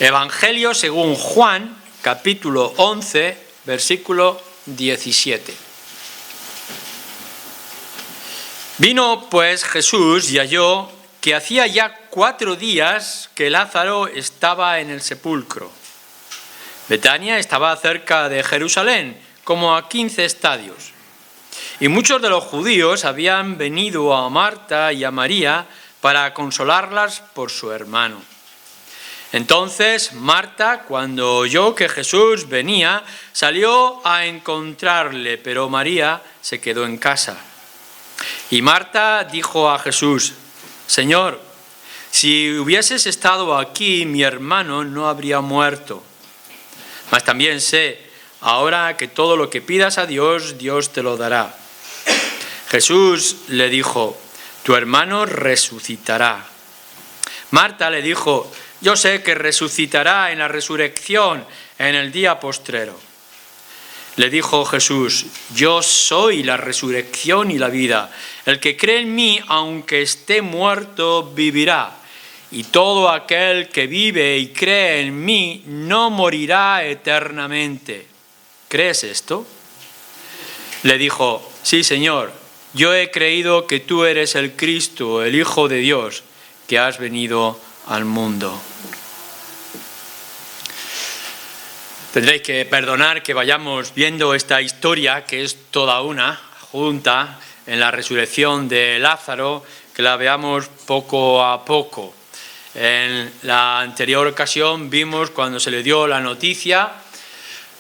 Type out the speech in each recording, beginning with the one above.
Evangelio según Juan, capítulo 11, versículo 17. Vino pues Jesús y halló que hacía ya 4 días que Lázaro estaba en el sepulcro. Betania estaba cerca de Jerusalén, como a 15 estadios. Y muchos de los judíos habían venido a Marta y a María para consolarlas por su hermano. Entonces Marta, cuando oyó que Jesús venía, salió a encontrarle, pero María se quedó en casa. Y Marta dijo a Jesús: Señor, si hubieses estado aquí, mi hermano no habría muerto. Mas también sé, ahora que todo lo que pidas a Dios, Dios te lo dará. Jesús le dijo: tu hermano resucitará. Marta le dijo: yo sé que resucitará en la resurrección en el día postrero. Le dijo Jesús: yo soy la resurrección y la vida. El que cree en mí, aunque esté muerto, vivirá. Y todo aquel que vive y cree en mí no morirá eternamente. ¿Crees esto? Le dijo: sí, Señor, yo he creído que tú eres el Cristo, el Hijo de Dios, que has venido al mundo. Tendréis que perdonar que vayamos viendo esta historia, que es toda una, junta, en la resurrección de Lázaro, que la veamos poco a poco. En la anterior ocasión vimos cuando se le dio la noticia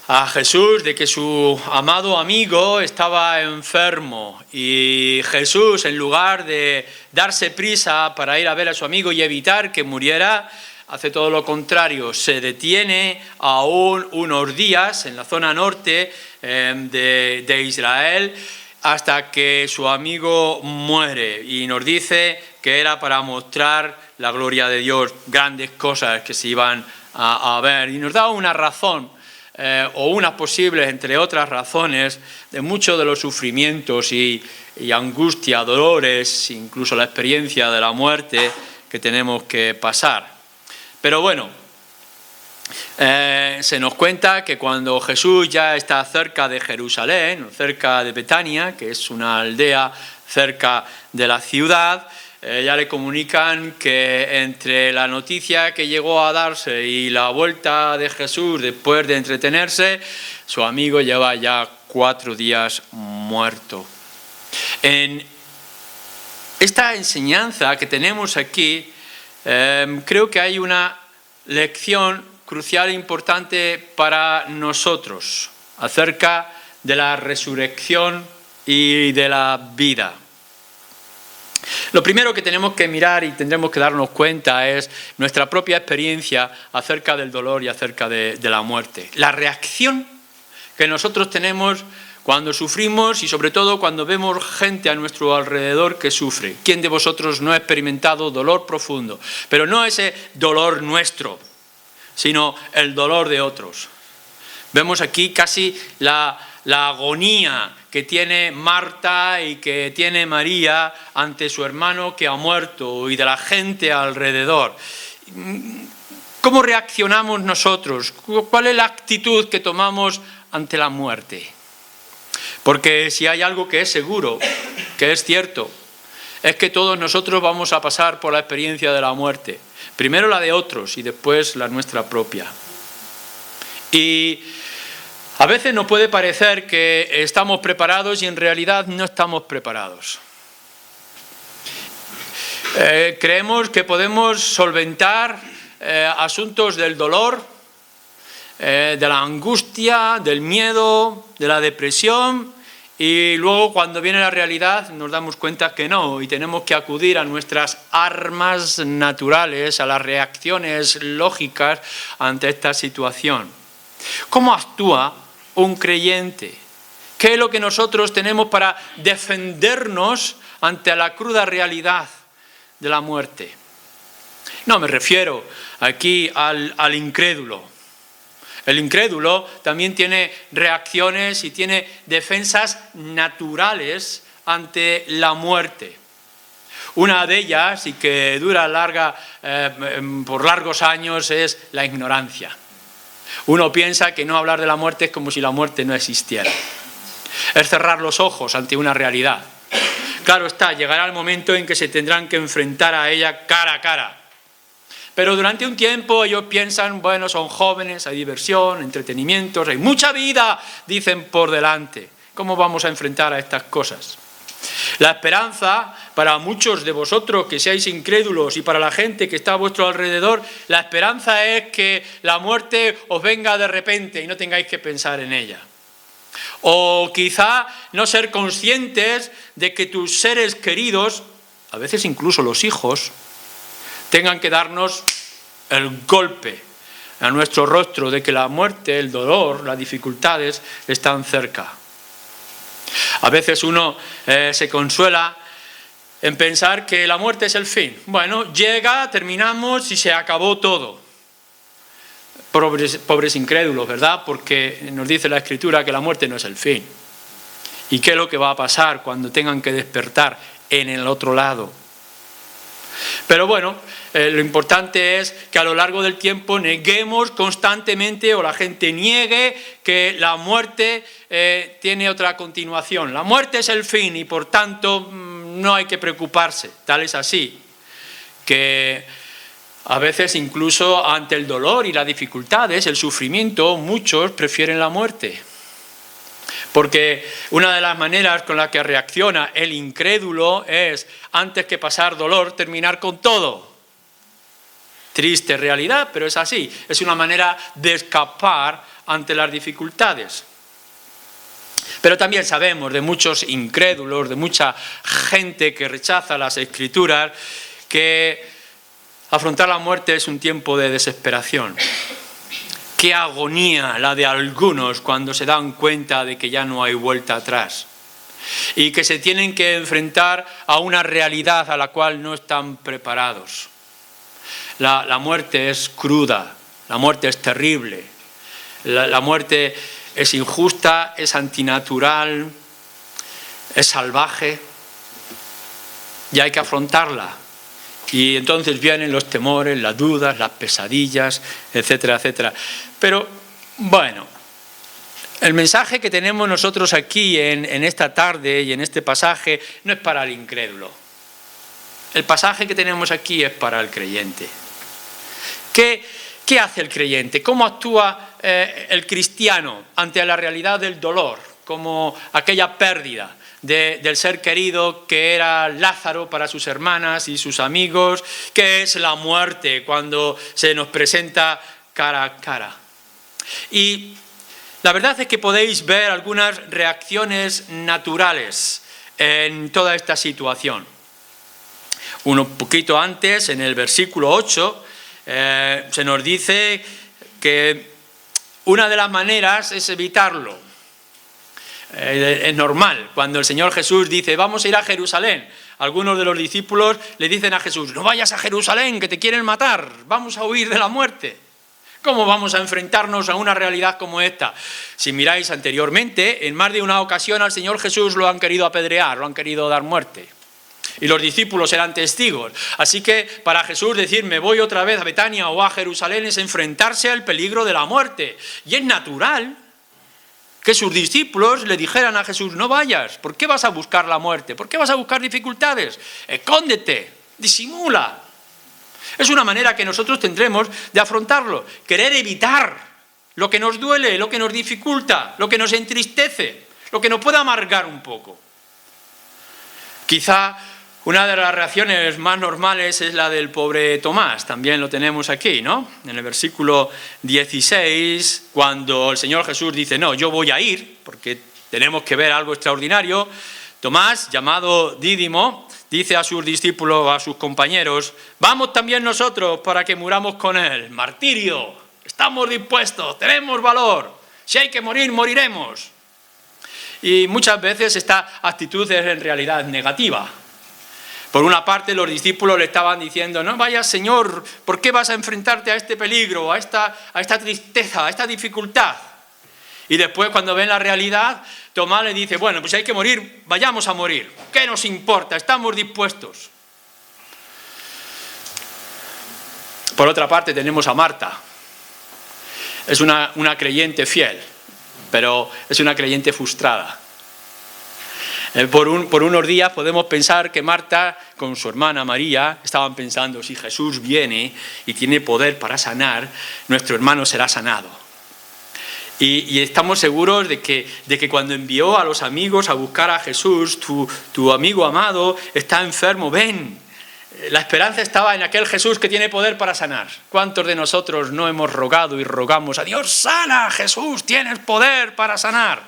a Jesús de que su amado amigo estaba enfermo, y Jesús, en lugar de darse prisa para ir a ver a su amigo y evitar que muriera, hace todo lo contrario, se detiene aún unos días en la zona norte de Israel hasta que su amigo muere, y nos dice que era para mostrar la gloria de Dios, grandes cosas que se iban a ver, y nos da una razón o unas posibles, entre otras razones, de muchos de los sufrimientos y angustia, dolores, incluso la experiencia de la muerte que tenemos que pasar. Pero bueno, se nos cuenta que cuando Jesús ya está cerca de Jerusalén, cerca de Betania, que es una aldea cerca de la ciudad, ya le comunican que entre la noticia que llegó a darse y la vuelta de Jesús después de entretenerse, su amigo lleva ya 4 días muerto. En esta enseñanza que tenemos aquí, creo que hay una lección crucial e importante para nosotros acerca de la resurrección y de la vida. Lo primero que tenemos que mirar y tendremos que darnos cuenta es nuestra propia experiencia acerca del dolor y acerca de la muerte. La reacción que nosotros tenemos cuando sufrimos y sobre todo cuando vemos gente a nuestro alrededor que sufre. ¿Quién de vosotros no ha experimentado dolor profundo? Pero no ese dolor nuestro, sino el dolor de otros. Vemos aquí casi la agonía que tiene Marta y que tiene María ante su hermano que ha muerto y de la gente alrededor. ¿Cómo reaccionamos nosotros? ¿Cuál es la actitud que tomamos ante la muerte? Porque si hay algo que es seguro, que es cierto, es que todos nosotros vamos a pasar por la experiencia de la muerte. Primero la de otros y después la nuestra propia. Y a veces nos puede parecer que estamos preparados y en realidad no estamos preparados. Creemos que podemos solventar asuntos del dolor, de la angustia, del miedo, de la depresión, y luego cuando viene la realidad nos damos cuenta que no, y tenemos que acudir a nuestras armas naturales, a las reacciones lógicas ante esta situación. ¿Cómo actúa un creyente? ¿Qué es lo que nosotros tenemos para defendernos ante la cruda realidad de la muerte? No me refiero aquí al incrédulo. El incrédulo también tiene reacciones y tiene defensas naturales ante la muerte. Una de ellas, y que dura por largos años, es la ignorancia. Uno piensa que no hablar de la muerte es como si la muerte no existiera. Es cerrar los ojos ante una realidad. Claro está, llegará el momento en que se tendrán que enfrentar a ella cara a cara. Pero durante un tiempo ellos piensan, bueno, son jóvenes, hay diversión, entretenimientos, hay mucha vida, dicen, por delante. ¿Cómo vamos a enfrentar a estas cosas? La esperanza, para muchos de vosotros que seáis incrédulos y para la gente que está a vuestro alrededor, la esperanza es que la muerte os venga de repente y no tengáis que pensar en ella. O quizá no ser conscientes de que tus seres queridos, a veces incluso los hijos, tengan que darnos el golpe a nuestro rostro de que la muerte, el dolor, las dificultades están cerca. A veces uno se consuela en pensar que la muerte es el fin. Bueno, llega, terminamos y se acabó todo. Pobres incrédulos, ¿verdad? Porque nos dice la Escritura que la muerte no es el fin. ¿Y qué es lo que va a pasar cuando tengan que despertar en el otro lado? Pero bueno, lo importante es que a lo largo del tiempo neguemos constantemente, o la gente niegue, que la muerte tiene otra continuación. La muerte es el fin y por tanto no hay que preocuparse. Tal es así que a veces incluso ante el dolor y las dificultades, el sufrimiento, muchos prefieren la muerte. Porque una de las maneras con las que reacciona el incrédulo es, antes que pasar dolor, terminar con todo. Triste realidad, pero es así. Es una manera de escapar ante las dificultades. Pero también sabemos de muchos incrédulos, de mucha gente que rechaza las Escrituras, que afrontar la muerte es un tiempo de desesperación. Qué agonía la de algunos cuando se dan cuenta de que ya no hay vuelta atrás y que se tienen que enfrentar a una realidad a la cual no están preparados. La muerte es cruda, la muerte es terrible, la muerte es injusta, es antinatural, es salvaje y hay que afrontarla. Y entonces vienen los temores, las dudas, las pesadillas, etcétera, etcétera. Pero, bueno, el mensaje que tenemos nosotros aquí en esta tarde y en este pasaje no es para el incrédulo. El pasaje que tenemos aquí es para el creyente. ¿Qué hace el creyente? ¿Cómo actúa el cristiano ante la realidad del dolor, como aquella pérdida del ser querido que era Lázaro para sus hermanas y sus amigos? ¿Qué es la muerte cuando se nos presenta cara a cara? Y la verdad es que podéis ver algunas reacciones naturales en toda esta situación. Un poquito antes, en el versículo 8, se nos dice que una de las maneras es evitarlo. Es normal, cuando el Señor Jesús dice, vamos a ir a Jerusalén, algunos de los discípulos le dicen a Jesús, no vayas a Jerusalén, que te quieren matar, vamos a huir de la muerte. ¿Cómo vamos a enfrentarnos a una realidad como esta? Si miráis anteriormente, en más de una ocasión al Señor Jesús lo han querido apedrear, lo han querido dar muerte. Y los discípulos eran testigos. Así que para Jesús decir, me voy otra vez a Betania o a Jerusalén, es enfrentarse al peligro de la muerte. Y es natural que sus discípulos le dijeran a Jesús, no vayas, ¿por qué vas a buscar la muerte? ¿Por qué vas a buscar dificultades? Escóndete, disimula. Es una manera que nosotros tendremos de afrontarlo, querer evitar lo que nos duele, lo que nos dificulta, lo que nos entristece, lo que nos puede amargar un poco. Quizá una de las reacciones más normales es la del pobre Tomás, también lo tenemos aquí, ¿no? En el versículo 16, cuando el Señor Jesús dice, no, yo voy a ir, porque tenemos que ver algo extraordinario, Tomás, llamado Dídimo, dice a sus discípulos, a sus compañeros, vamos también nosotros para que muramos con él. Martirio, estamos dispuestos, tenemos valor, si hay que morir, moriremos. Y muchas veces esta actitud es en realidad negativa. Por una parte, los discípulos le estaban diciendo, no vayas, Señor, ¿por qué vas a enfrentarte a este peligro, a esta tristeza, a esta dificultad? Y después, cuando ven la realidad, Tomás le dice, bueno, pues si hay que morir, vayamos a morir. ¿Qué nos importa? Estamos dispuestos. Por otra parte tenemos a Marta. Es una creyente fiel, pero es una creyente frustrada. Por unos días podemos pensar que Marta con su hermana María estaban pensando: si Jesús viene y tiene poder para sanar, nuestro hermano será sanado. Y estamos seguros de que cuando envió a los amigos a buscar a Jesús, tu amigo amado está enfermo, ven. La esperanza estaba en aquel Jesús que tiene poder para sanar. ¿Cuántos de nosotros no hemos rogado y rogamos a Dios: sana, Jesús, tienes poder para sanar?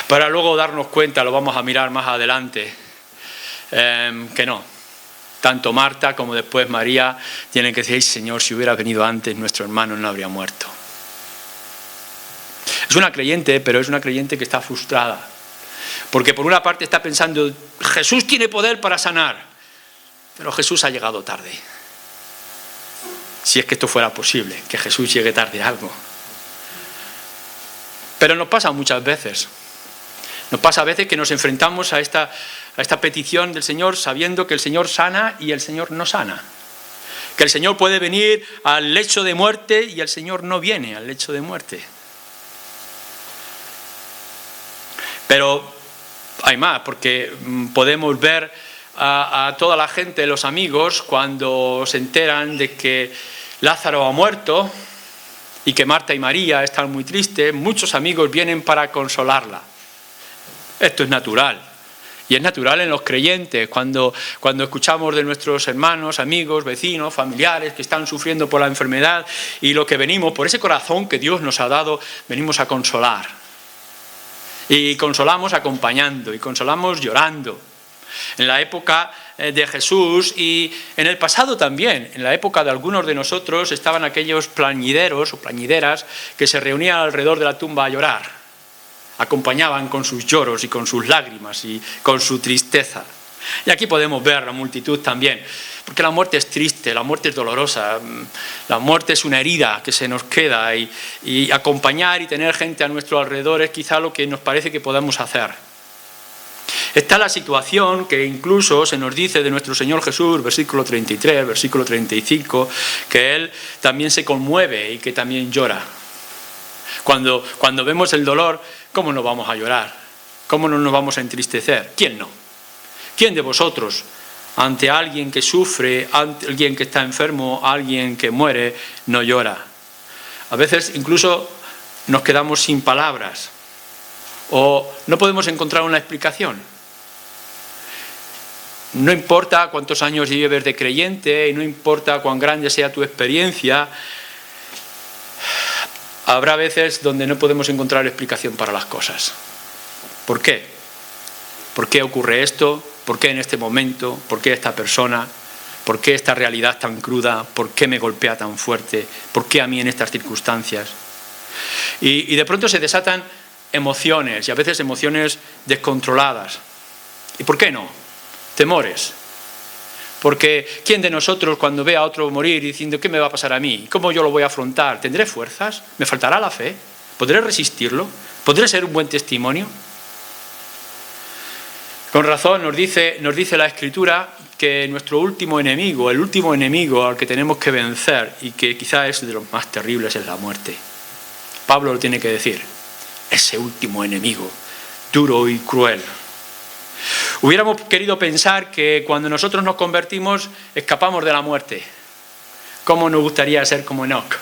Para luego darnos cuenta, lo vamos a mirar más adelante, que no. Tanto Marta como después María tienen que decir: Señor, si hubiera venido antes, nuestro hermano no habría muerto. Es una creyente, pero es una creyente que está frustrada. Porque por una parte está pensando: Jesús tiene poder para sanar, pero Jesús ha llegado tarde. Si es que esto fuera posible, que Jesús llegue tarde a algo. Pero nos pasa muchas veces. Nos pasa a veces que nos enfrentamos a esta petición del Señor sabiendo que el Señor sana y el Señor no sana. Que el Señor puede venir al lecho de muerte y el Señor no viene al lecho de muerte. Pero hay más, porque podemos ver a toda la gente, los amigos, cuando se enteran de que Lázaro ha muerto y que Marta y María están muy tristes, muchos amigos vienen para consolarla. Esto es natural. Y es natural en los creyentes, cuando escuchamos de nuestros hermanos, amigos, vecinos, familiares que están sufriendo por la enfermedad, y lo que venimos, por ese corazón que Dios nos ha dado, venimos a consolar. Y consolamos acompañando, y consolamos llorando. En la época de Jesús y en el pasado también, en la época de algunos de nosotros, estaban aquellos plañideros o plañideras que se reunían alrededor de la tumba a llorar. Acompañaban con sus lloros y con sus lágrimas y con su tristeza. Y aquí podemos ver la multitud también, porque la muerte es triste, la muerte es dolorosa, la muerte es una herida que se nos queda y acompañar y tener gente a nuestro alrededor es quizá lo que nos parece que podamos hacer. Está la situación que incluso se nos dice de nuestro Señor Jesús, versículo 33, versículo 35, que Él también se conmueve y que también llora. Cuando vemos el dolor, ¿cómo no vamos a llorar? ¿Cómo no nos vamos a entristecer? ¿Quién no? ¿Quién de vosotros, ante alguien que sufre, ante alguien que está enfermo, alguien que muere, no llora? A veces incluso nos quedamos sin palabras o no podemos encontrar una explicación. No importa cuántos años lleves de creyente y no importa cuán grande sea tu experiencia, habrá veces donde no podemos encontrar explicación para las cosas. ¿Por qué? ¿Por qué ocurre esto? ¿Por qué en este momento? ¿Por qué esta persona? ¿Por qué esta realidad tan cruda? ¿Por qué me golpea tan fuerte? ¿Por qué a mí en estas circunstancias? Y de pronto se desatan emociones, y a veces emociones descontroladas. ¿Y por qué no? Temores. Porque ¿quién de nosotros cuando ve a otro morir diciendo ¿qué me va a pasar a mí? ¿Cómo yo lo voy a afrontar? ¿Tendré fuerzas? ¿Me faltará la fe? ¿Podré resistirlo? ¿Podré ser un buen testimonio? Con razón nos dice la Escritura que nuestro último enemigo, el último enemigo al que tenemos que vencer y que quizá es de los más terribles, es la muerte. Pablo lo tiene que decir, ese último enemigo, duro y cruel. Hubiéramos querido pensar que cuando nosotros nos convertimos escapamos de la muerte. ¿Cómo nos gustaría ser como Enoc?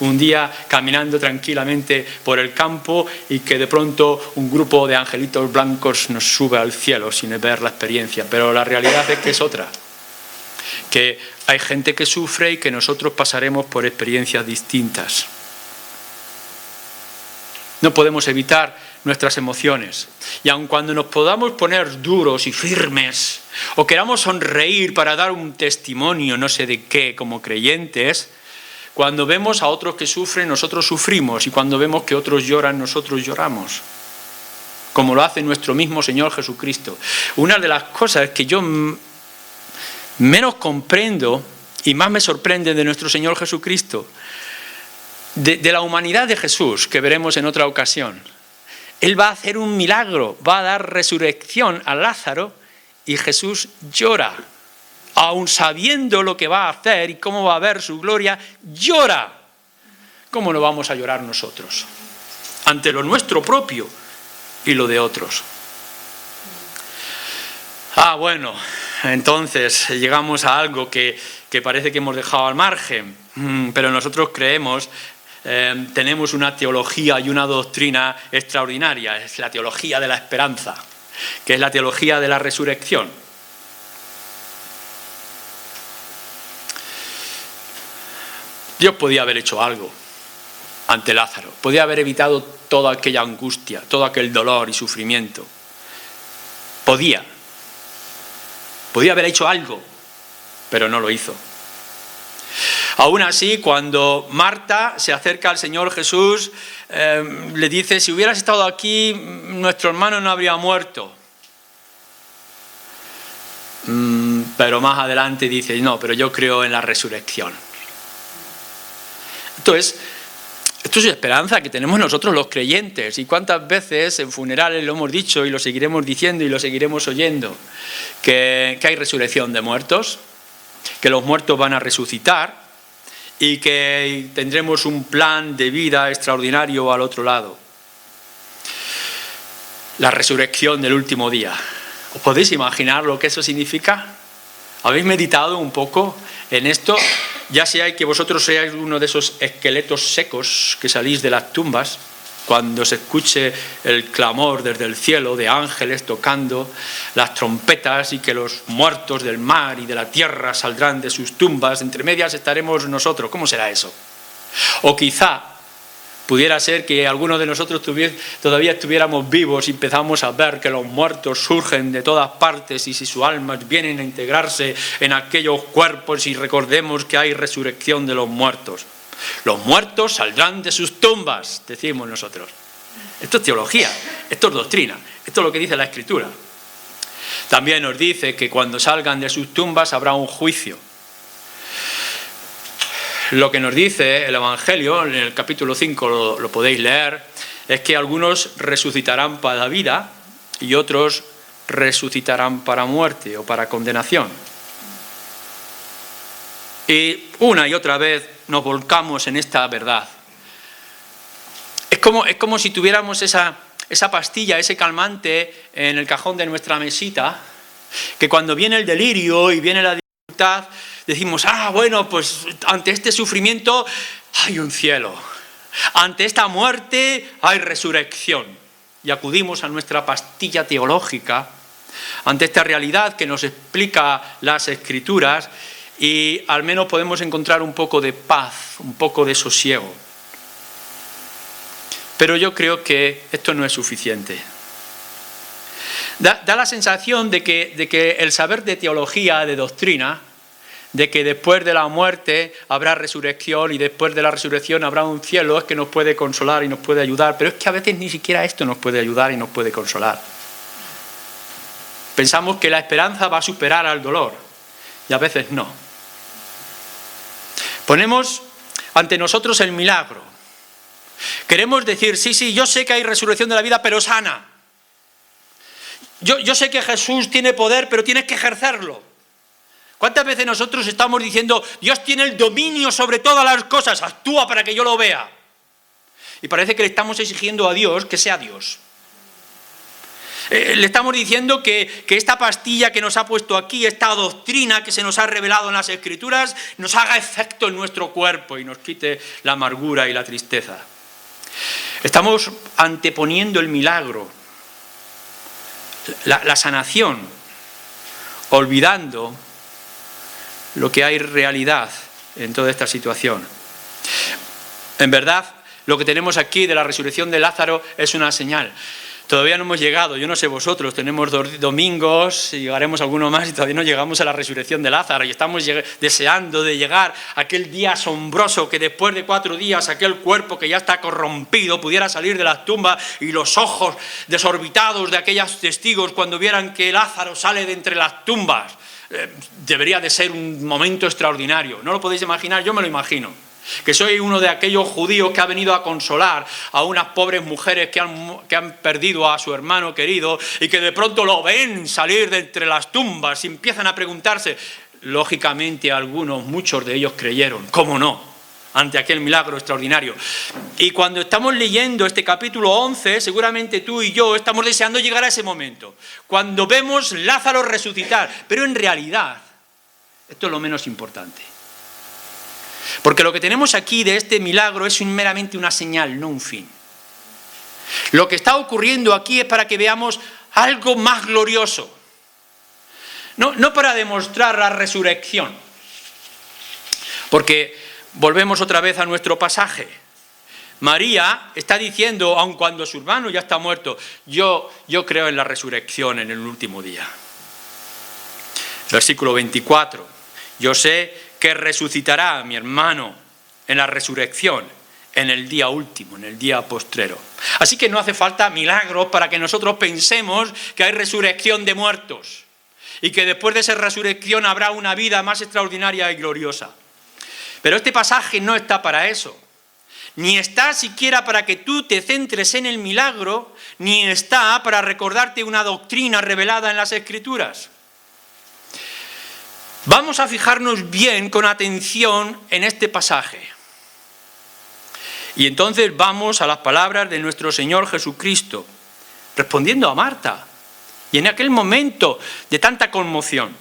Un día caminando tranquilamente por el campo y que de pronto un grupo de angelitos blancos nos sube al cielo sin ver la experiencia. Pero la realidad es que es otra. Que hay gente que sufre y que nosotros pasaremos por experiencias distintas. No podemos evitar nuestras emociones. Y aun cuando nos podamos poner duros y firmes, o queramos sonreír para dar un testimonio no sé de qué como creyentes, cuando vemos a otros que sufren, nosotros sufrimos, y cuando vemos que otros lloran, nosotros lloramos. Como lo hace nuestro mismo Señor Jesucristo. Una de las cosas que yo menos comprendo y más me sorprende de nuestro Señor Jesucristo, de la humanidad de Jesús, que veremos en otra ocasión. Él va a hacer un milagro, va a dar resurrección a Lázaro y Jesús llora. aun sabiendo lo que va a hacer y cómo va a ver su gloria, llora. ¿Cómo no vamos a llorar nosotros? Ante lo nuestro propio y lo de otros. Bueno, entonces llegamos a algo que parece que hemos dejado al margen, pero nosotros creemos, tenemos una teología y una doctrina extraordinaria, es la teología de la esperanza, que es la teología de la resurrección. Dios podía haber hecho algo ante Lázaro, podía haber evitado toda aquella angustia, todo aquel dolor y sufrimiento. Podía haber hecho algo, pero no lo hizo. Aún así, cuando Marta se acerca al Señor Jesús, le dice, si hubieras estado aquí, nuestro hermano no habría muerto. Pero más adelante dice, no, pero yo creo en la resurrección. Entonces, esto es esperanza que tenemos nosotros los creyentes. Y cuántas veces en funerales lo hemos dicho y lo seguiremos diciendo y lo seguiremos oyendo, que hay resurrección de muertos, que los muertos van a resucitar y que tendremos un plan de vida extraordinario al otro lado. La resurrección del último día. ¿Os podéis imaginar lo que eso significa? ¿Habéis meditado un poco en esto? Ya sea que vosotros seáis uno de esos esqueletos secos que salís de las tumbas, cuando se escuche el clamor desde el cielo de ángeles tocando las trompetas y que los muertos del mar y de la tierra saldrán de sus tumbas, entre medias estaremos nosotros. ¿Cómo será eso? O quizá pudiera ser que algunos de nosotros todavía estuviéramos vivos y empezamos a ver que los muertos surgen de todas partes y si sus almas vienen a integrarse en aquellos cuerpos y recordemos que hay resurrección de los muertos. Los muertos saldrán de sus tumbas, decimos nosotros. Esto es teología, esto es doctrina, esto es lo que dice la Escritura. También nos dice que cuando salgan de sus tumbas habrá un juicio. Lo que nos dice el Evangelio, en el capítulo 5 lo podéis leer, es que algunos resucitarán para vida y otros resucitarán para muerte o para condenación. Y una y otra vez nos volcamos en esta verdad. Es como si tuviéramos esa pastilla, ese calmante en el cajón de nuestra mesita, que cuando viene el delirio y viene la dificultad, decimos, bueno, pues ante este sufrimiento hay un cielo. Ante esta muerte hay resurrección. Y acudimos a nuestra pastilla teológica, ante esta realidad que nos explica las Escrituras, y al menos podemos encontrar un poco de paz, un poco de sosiego. Pero yo creo que esto no es suficiente. Da la sensación de que el saber de teología, de doctrina, de que después de la muerte habrá resurrección y después de la resurrección habrá un cielo, es que nos puede consolar y nos puede ayudar, pero es que a veces ni siquiera esto nos puede ayudar y nos puede consolar. Pensamos que la esperanza va a superar al dolor y a veces no. Ponemos ante nosotros el milagro. Queremos decir, sí, yo sé que hay resurrección de la vida, pero sana. Yo sé que Jesús tiene poder, pero tienes que ejercerlo. ¿Cuántas veces nosotros estamos diciendo, Dios tiene el dominio sobre todas las cosas, actúa para que yo lo vea? Y parece que le estamos exigiendo a Dios que sea Dios. Le estamos diciendo que esta pastilla que nos ha puesto aquí, esta doctrina que se nos ha revelado en las Escrituras, nos haga efecto en nuestro cuerpo y nos quite la amargura y la tristeza. Estamos anteponiendo el milagro, la sanación, olvidando lo que hay realidad en toda esta situación. En verdad, lo que tenemos aquí de la resurrección de Lázaro es una señal. Todavía no hemos llegado, yo no sé vosotros, tenemos 2 domingos y llegaremos alguno más y todavía no llegamos a la resurrección de Lázaro y estamos deseando de llegar a aquel día asombroso que después de 4 días aquel cuerpo que ya está corrompido pudiera salir de las tumbas y los ojos desorbitados de aquellos testigos cuando vieran que Lázaro sale de entre las tumbas. Debería de ser un momento extraordinario. ¿No lo podéis imaginar? Yo me lo imagino. Que soy uno de aquellos judíos que ha venido a consolar a unas pobres mujeres que han perdido a su hermano querido y que de pronto lo ven salir de entre las tumbas y empiezan a preguntarse, lógicamente muchos de ellos creyeron, ¿cómo no?, ante aquel milagro extraordinario. Y cuando estamos leyendo este capítulo 11, seguramente tú y yo estamos deseando llegar a ese momento, cuando vemos Lázaro resucitar, pero en realidad, esto es lo menos importante. Porque lo que tenemos aquí de este milagro es meramente una señal, no un fin. Lo que está ocurriendo aquí es para que veamos algo más glorioso. No para demostrar la resurrección. Porque volvemos otra vez a nuestro pasaje. María está diciendo, aun cuando su hermano ya está muerto, yo creo en la resurrección en el último día. Versículo 24. Yo sé que resucitará mi hermano en la resurrección, en el día último, en el día postrero. Así que no hace falta milagros para que nosotros pensemos que hay resurrección de muertos y que después de esa resurrección habrá una vida más extraordinaria y gloriosa. Pero este pasaje no está para eso. Ni está siquiera para que tú te centres en el milagro, ni está para recordarte una doctrina revelada en las Escrituras. Vamos a fijarnos bien, con atención, en este pasaje. Y entonces vamos a las palabras de nuestro Señor Jesucristo, respondiendo a Marta. Y en aquel momento de tanta conmoción: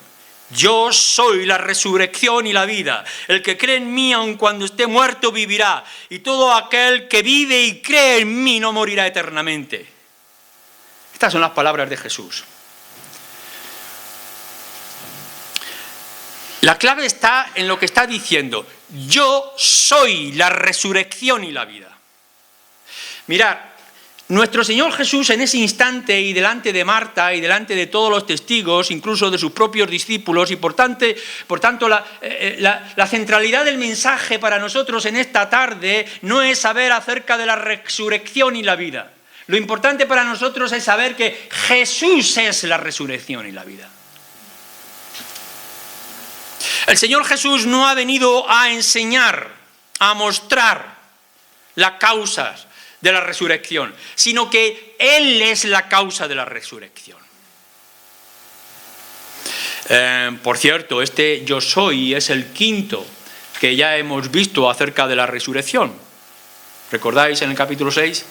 yo soy la resurrección y la vida. El que cree en mí, aun cuando esté muerto, vivirá. Y todo aquel que vive y cree en mí no morirá eternamente. Estas son las palabras de Jesús. La clave está en lo que está diciendo: yo soy la resurrección y la vida. Mirad, nuestro Señor Jesús en ese instante, y delante de Marta y delante de todos los testigos, incluso de sus propios discípulos, y por tanto la centralidad del mensaje para nosotros en esta tarde no es saber acerca de la resurrección y la vida. Lo importante para nosotros es saber que Jesús es la resurrección y la vida. El Señor Jesús no ha venido a enseñar, a mostrar las causas de la resurrección, sino que Él es la causa de la resurrección. Por cierto, este yo soy es el quinto que ya hemos visto acerca de la resurrección. ¿Recordáis en el capítulo 6?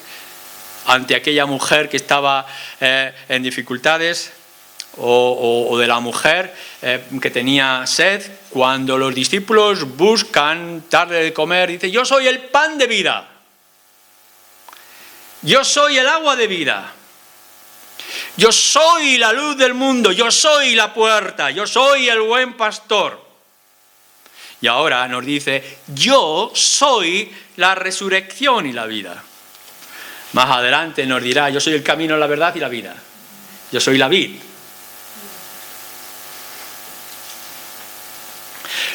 Ante aquella mujer que estaba en dificultades, o de la mujer que tenía sed, cuando los discípulos buscan darle de comer, dice: yo soy el pan de vida, yo soy el agua de vida, yo soy la luz del mundo, yo soy la puerta, yo soy el buen pastor. Y ahora nos dice: yo soy la resurrección y la vida. Más adelante nos dirá: yo soy el camino, la verdad y la vida. Yo soy la vid.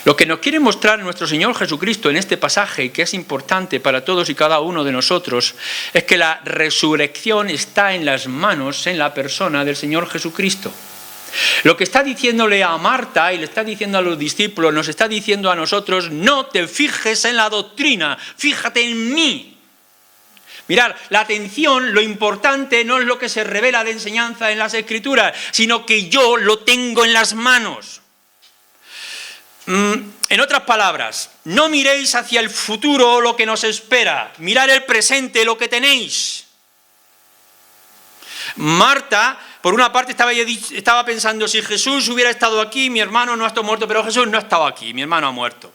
Lo que nos quiere mostrar nuestro Señor Jesucristo en este pasaje, y que es importante para todos y cada uno de nosotros, es que la resurrección está en las manos, en la persona del Señor Jesucristo. Lo que está diciéndole a Marta y le está diciendo a los discípulos, nos está diciendo a nosotros: no te fijes en la doctrina, fíjate en mí. Mirad, la atención, lo importante no es lo que se revela de enseñanza en las Escrituras, sino que yo lo tengo en las manos. En otras palabras, no miréis hacia el futuro lo que nos espera, mirad el presente, lo que tenéis. Marta, por una parte, estaba pensando: si Jesús hubiera estado aquí, mi hermano no ha estado muerto, pero Jesús no ha estado aquí, mi hermano ha muerto.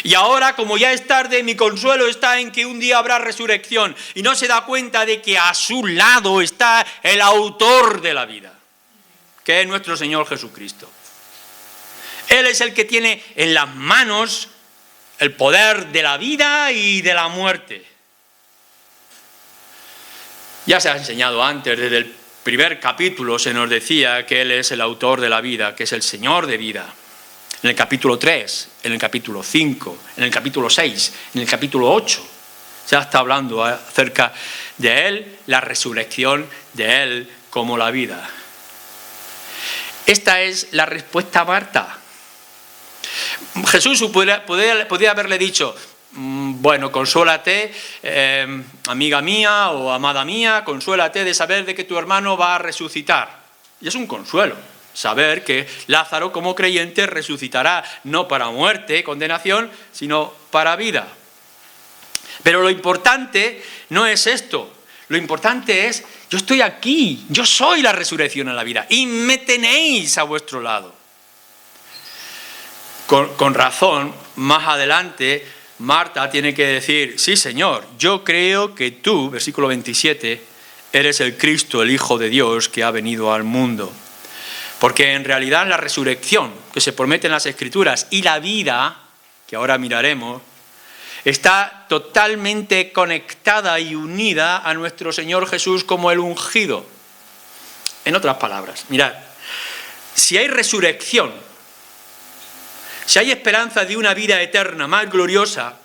Y ahora, como ya es tarde, mi consuelo está en que un día habrá resurrección, y no se da cuenta de que a su lado está el autor de la vida, que es nuestro Señor Jesucristo. Él es el que tiene en las manos el poder de la vida y de la muerte. Ya se ha enseñado antes, desde el primer capítulo se nos decía que Él es el autor de la vida, que es el Señor de vida. En el capítulo 3, en el capítulo 5, en el capítulo 6, en el capítulo 8, ya está hablando acerca de Él, la resurrección de Él como la vida. Esta es la respuesta a Marta. Jesús podría haberle dicho: bueno, consuélate, amiga mía o amada mía, consuélate de saber de que tu hermano va a resucitar. Y es un consuelo. saber que Lázaro, como creyente, resucitará no para muerte, condenación, sino para vida. Pero lo importante no es esto. Lo importante es, yo estoy aquí, yo soy la resurrección en la vida y me tenéis a vuestro lado. Con razón, más adelante, Marta tiene que decir, sí, Señor, yo creo que tú, versículo 27, eres el Cristo, el Hijo de Dios que ha venido al mundo. Porque en realidad la resurrección que se promete en las Escrituras y la vida, que ahora miraremos, está totalmente conectada y unida a nuestro Señor Jesús como el ungido. En otras palabras, mirad, si hay resurrección, si hay esperanza de una vida eterna más gloriosa,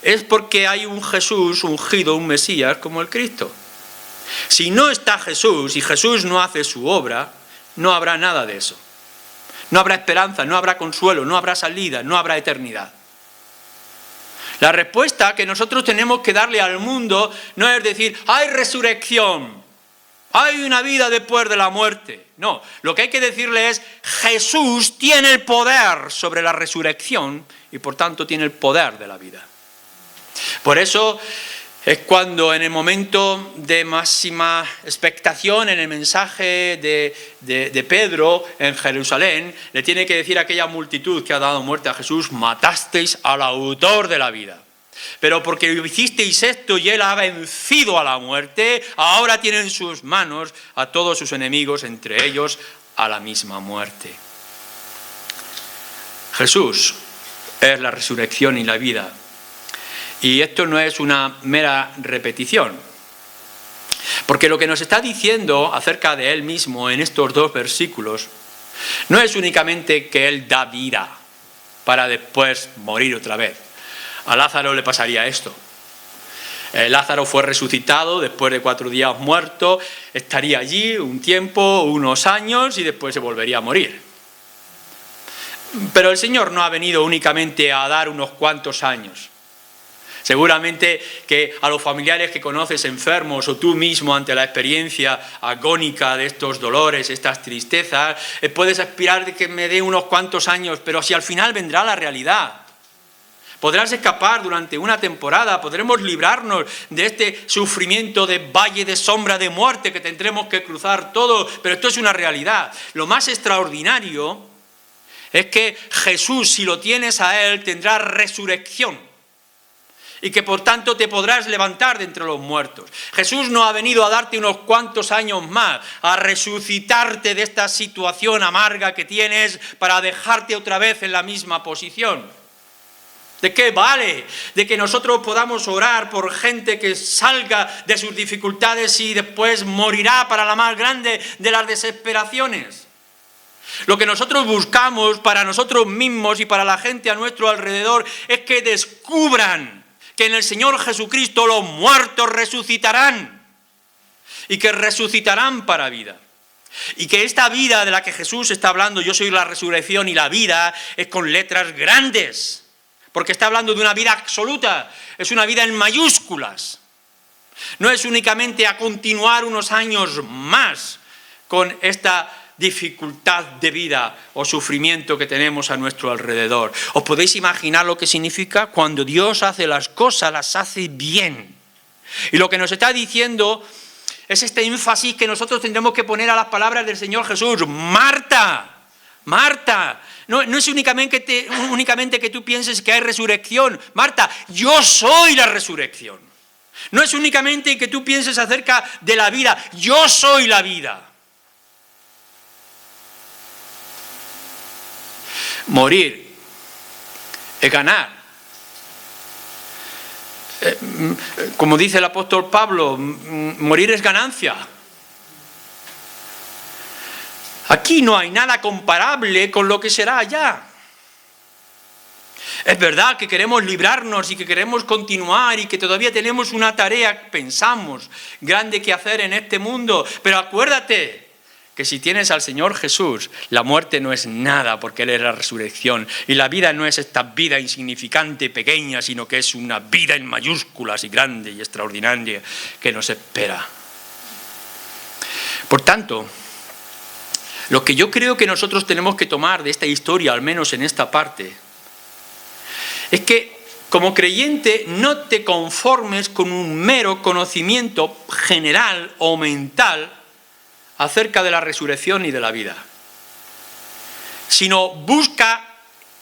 es porque hay un Jesús ungido, un Mesías como el Cristo. Si no está Jesús y Jesús no hace su obra, no habrá nada de eso. No habrá esperanza, no habrá consuelo, no habrá salida, no habrá eternidad. La respuesta que nosotros tenemos que darle al mundo no es decir, hay resurrección, hay una vida después de la muerte. No, lo que hay que decirle es, Jesús tiene el poder sobre la resurrección y por tanto tiene el poder de la vida. Por eso es cuando en el momento de máxima expectación, en el mensaje de Pedro en Jerusalén, le tiene que decir a aquella multitud que ha dado muerte a Jesús, matasteis al autor de la vida. Pero porque hicisteis esto y él ha vencido a la muerte, ahora tiene en sus manos a todos sus enemigos, entre ellos a la misma muerte. Jesús es la resurrección y la vida. Y esto no es una mera repetición, porque lo que nos está diciendo acerca de Él mismo en estos dos versículos no es únicamente que Él da vida para después morir otra vez. A Lázaro le pasaría esto. Lázaro fue resucitado después de 4 días muerto, estaría allí un tiempo, unos años y después se volvería a morir. Pero el Señor no ha venido únicamente a dar unos cuantos años. Seguramente que a los familiares que conoces enfermos o tú mismo ante la experiencia agónica de estos dolores, estas tristezas, puedes aspirar de que me dé unos cuantos años, pero si al final vendrá la realidad. Podrás escapar durante una temporada, podremos librarnos de este sufrimiento de valle de sombra de muerte que tendremos que cruzar todo, pero esto es una realidad. Lo más extraordinario es que Jesús, si lo tienes a Él, tendrá resurrección. Y que por tanto te podrás levantar de entre los muertos. Jesús no ha venido a darte unos cuantos años más, a resucitarte de esta situación amarga que tienes para dejarte otra vez en la misma posición. ¿De qué vale? De que nosotros podamos orar por gente que salga de sus dificultades y después morirá para la más grande de las desesperaciones. Lo que nosotros buscamos para nosotros mismos y para la gente a nuestro alrededor es que descubran que en el Señor Jesucristo los muertos resucitarán y que resucitarán para vida. Y que esta vida de la que Jesús está hablando, yo soy la resurrección y la vida, es con letras grandes, porque está hablando de una vida absoluta, es una vida en mayúsculas. No es únicamente a continuar unos años más con esta dificultad de vida o sufrimiento que tenemos a nuestro alrededor. ¿Os podéis imaginar lo que significa? Cuando Dios hace las cosas, las hace bien. Y lo que nos está diciendo es este énfasis que nosotros tendremos que poner a las palabras del Señor Jesús. Marta, Marta, no es únicamente que tú pienses que hay resurrección. Marta, yo soy la resurrección. No es únicamente que tú pienses acerca de la vida, yo soy la vida. Morir es ganar. Como dice el apóstol Pablo, morir es ganancia. Aquí no hay nada comparable con lo que será allá. Es verdad que queremos librarnos y que queremos continuar y que todavía tenemos una tarea, pensamos, grande que hacer en este mundo, pero acuérdate que si tienes al Señor Jesús, la muerte no es nada porque Él es la resurrección. Y la vida no es esta vida insignificante, pequeña, sino que es una vida en mayúsculas y grande y extraordinaria que nos espera. Por tanto, Lo que yo creo que nosotros tenemos que tomar de esta historia, al menos en esta parte, es que como creyente no te conformes con un mero conocimiento general o mental acerca de la resurrección y de la vida, sino busca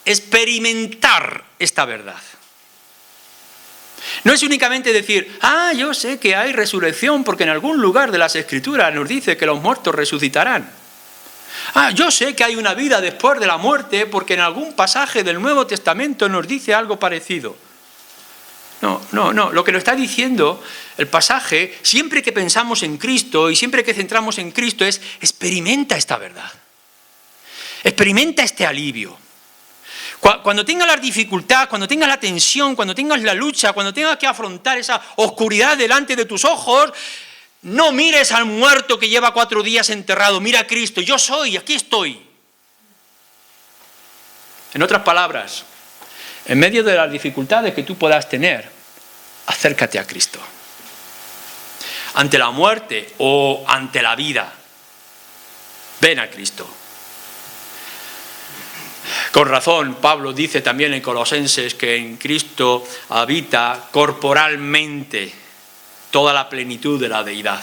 experimentar esta verdad. No es únicamente decir, yo sé que hay resurrección porque en algún lugar de las Escrituras nos dice que los muertos resucitarán. Yo sé que hay una vida después de la muerte porque en algún pasaje del Nuevo Testamento nos dice algo parecido. No. Lo que nos está diciendo el pasaje, siempre que pensamos en Cristo y siempre que centramos en Cristo, es experimenta esta verdad. Experimenta este alivio. Cuando tengas la dificultad, cuando tengas la tensión, cuando tengas la lucha, cuando tengas que afrontar esa oscuridad delante de tus ojos, no mires al muerto que lleva 4 días enterrado, mira a Cristo, yo soy, aquí estoy. En otras palabras, en medio de las dificultades que tú puedas tener, acércate a Cristo. Ante la muerte o ante la vida, ven a Cristo. Con razón, Pablo dice también en Colosenses que en Cristo habita corporalmente toda la plenitud de la deidad,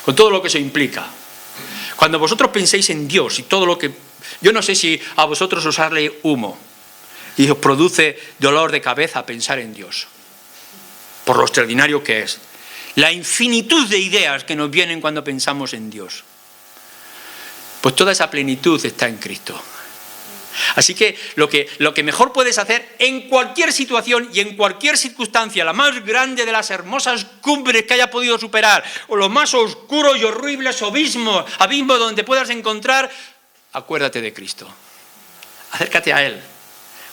con todo lo que eso implica. Cuando vosotros penséis en Dios y todo lo que... Yo no sé si a vosotros os sale humo y os produce dolor de cabeza pensar en Dios, por lo extraordinario que es. La infinitud de ideas que nos vienen cuando pensamos en Dios. Pues toda esa plenitud está en Cristo. Así que lo que mejor puedes hacer en cualquier situación y en cualquier circunstancia, la más grande de las hermosas cumbres que haya podido superar, o los más oscuros y horribles abismos donde puedas encontrar, acuérdate de Cristo. Acércate a Él,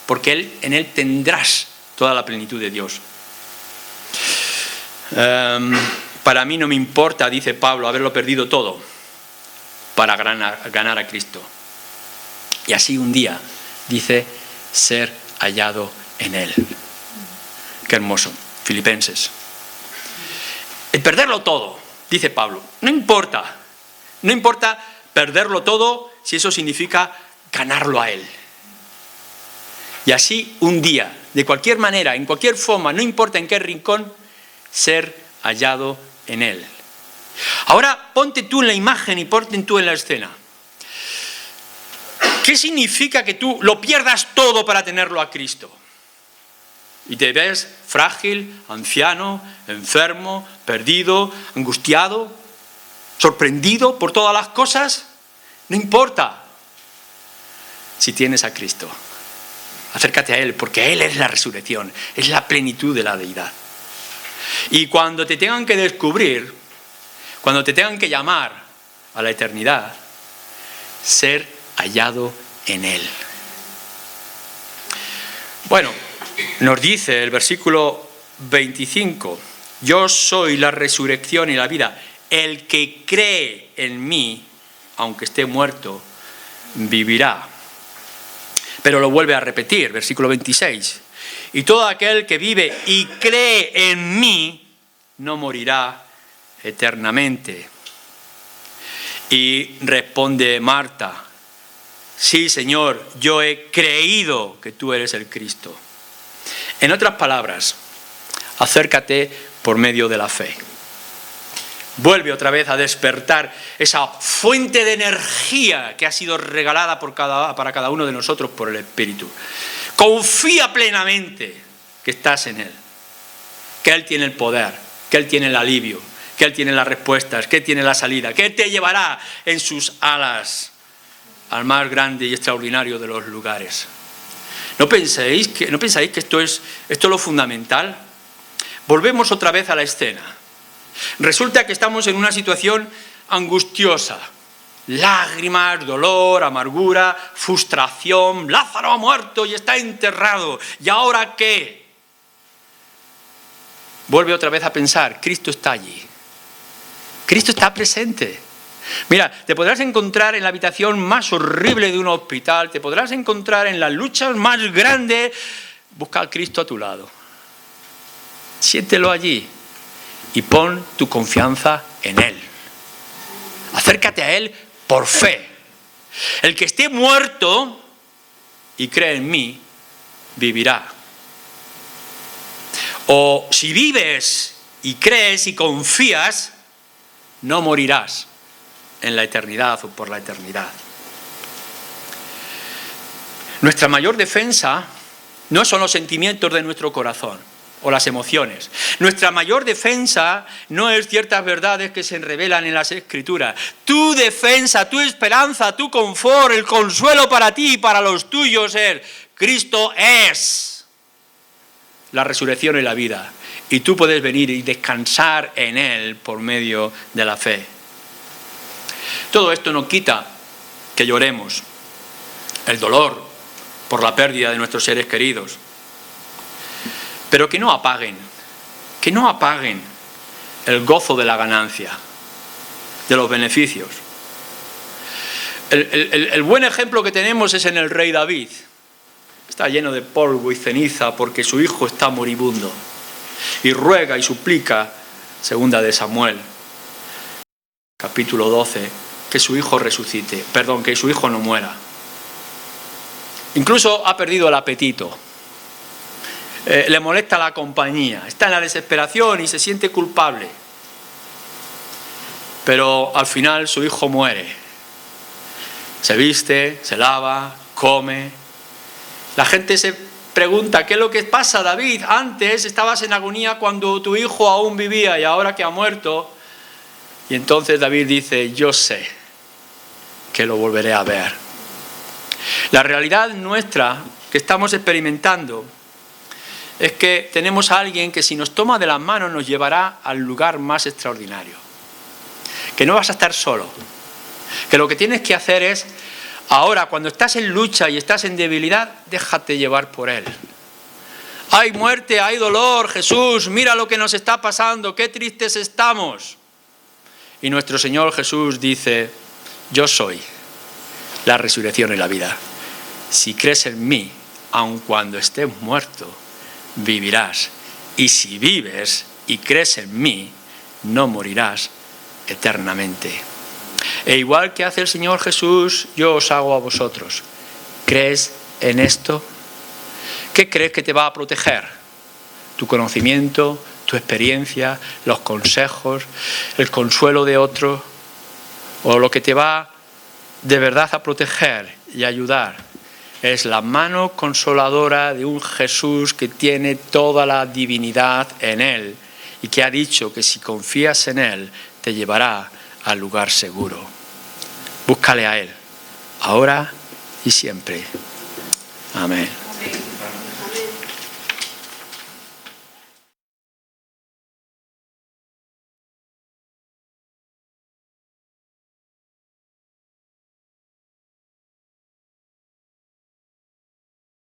porque en Él tendrás toda la plenitud de Dios. Para mí no me importa, dice Pablo, haberlo perdido todo para ganar a Cristo. Y así un día, dice, ser hallado en Él. Qué hermoso. Filipenses. El perderlo todo, dice Pablo, no importa perderlo todo si eso significa ganarlo a Él. Y así un día, de cualquier manera, en cualquier forma, no importa en qué rincón, ser hallado en Él. Ahora ponte tú en la imagen y ponte tú en la escena. ¿Qué significa que tú lo pierdas todo para tenerlo a Cristo? Y te ves frágil, anciano, enfermo, perdido, angustiado, sorprendido por todas las cosas. No importa si tienes a Cristo. Acércate a Él, porque Él es la resurrección, es la plenitud de la deidad. Y cuando te tengan que descubrir, cuando te tengan que llamar a la eternidad, ser hallado en Él. Bueno, nos dice el versículo 25, yo soy la resurrección y la vida. El que cree en mí, aunque esté muerto, vivirá. Pero lo vuelve a repetir, versículo 26. Y todo aquel que vive y cree en mí, no morirá eternamente. Y responde Marta, sí, Señor, yo he creído que tú eres el Cristo. En otras palabras, acércate por medio de la fe. Vuelve otra vez a despertar esa fuente de energía que ha sido regalada para cada uno de nosotros por el Espíritu. Confía plenamente que estás en Él, que Él tiene el poder, que Él tiene el alivio, que Él tiene las respuestas, que Él tiene la salida, que Él te llevará en sus alas al más grande y extraordinario de los lugares. ¿No pensáis que esto es lo fundamental? Volvemos otra vez a la escena. Resulta que estamos en una situación angustiosa. Lágrimas, dolor, amargura, frustración. Lázaro ha muerto y está enterrado. ¿Y ahora qué? Vuelve otra vez a pensar, Cristo está allí. Cristo está presente. Mira, te podrás encontrar en la habitación más horrible de un hospital, te podrás encontrar en las luchas más grandes. Busca a Cristo a tu lado. Siéntelo allí y pon tu confianza en Él. Acércate a Él por fe. El que esté muerto y cree en mí, vivirá. O si vives y crees y confías, no morirás en la eternidad o por la eternidad. Nuestra mayor defensa no son los sentimientos de nuestro corazón o las emociones. Nuestra mayor defensa no es ciertas verdades que se revelan en las Escrituras. Tu defensa, tu esperanza, tu confort, el consuelo para ti y para los tuyos es: Cristo es la resurrección y la vida. Y tú puedes venir y descansar en Él por medio de la fe. Todo esto no quita que lloremos el dolor por la pérdida de nuestros seres queridos, pero que no apaguen el gozo de la ganancia, de los beneficios. El buen ejemplo que tenemos es en el rey David. Está lleno de polvo y ceniza porque su hijo está moribundo. Y ruega y suplica, segunda de Samuel, capítulo 12, que su hijo resucite, que su hijo no muera. Incluso ha perdido el apetito. Le molesta la compañía, está en la desesperación y se siente culpable. Pero al final su hijo muere. Se viste, se lava, come. La gente se pregunta: ¿qué es lo que pasa, David? Antes estabas en agonía cuando tu hijo aún vivía y ahora que ha muerto. Y entonces David dice: yo sé que lo volveré a ver. La realidad nuestra que estamos experimentando es que tenemos a alguien que, si nos toma de las manos, nos llevará al lugar más extraordinario. Que no vas a estar solo. Que lo que tienes que hacer es, ahora, cuando estás en lucha y estás en debilidad, déjate llevar por Él. Hay muerte, hay dolor, Jesús, mira lo que nos está pasando, qué tristes estamos. Y nuestro Señor Jesús dice: yo soy la resurrección y la vida. Si crees en mí, aun cuando estés muerto, vivirás. Y si vives y crees en mí, no morirás eternamente. E igual que hace el Señor Jesús, yo os hago a vosotros. ¿Crees en esto? ¿Qué crees que te va a proteger? ¿Tu conocimiento, tu experiencia, los consejos, el consuelo de otros? ¿O lo que te va de verdad a proteger y ayudar es la mano consoladora de un Jesús que tiene toda la divinidad en Él y que ha dicho que si confías en Él te llevará al lugar seguro? Búscale a Él, ahora y siempre. Amén.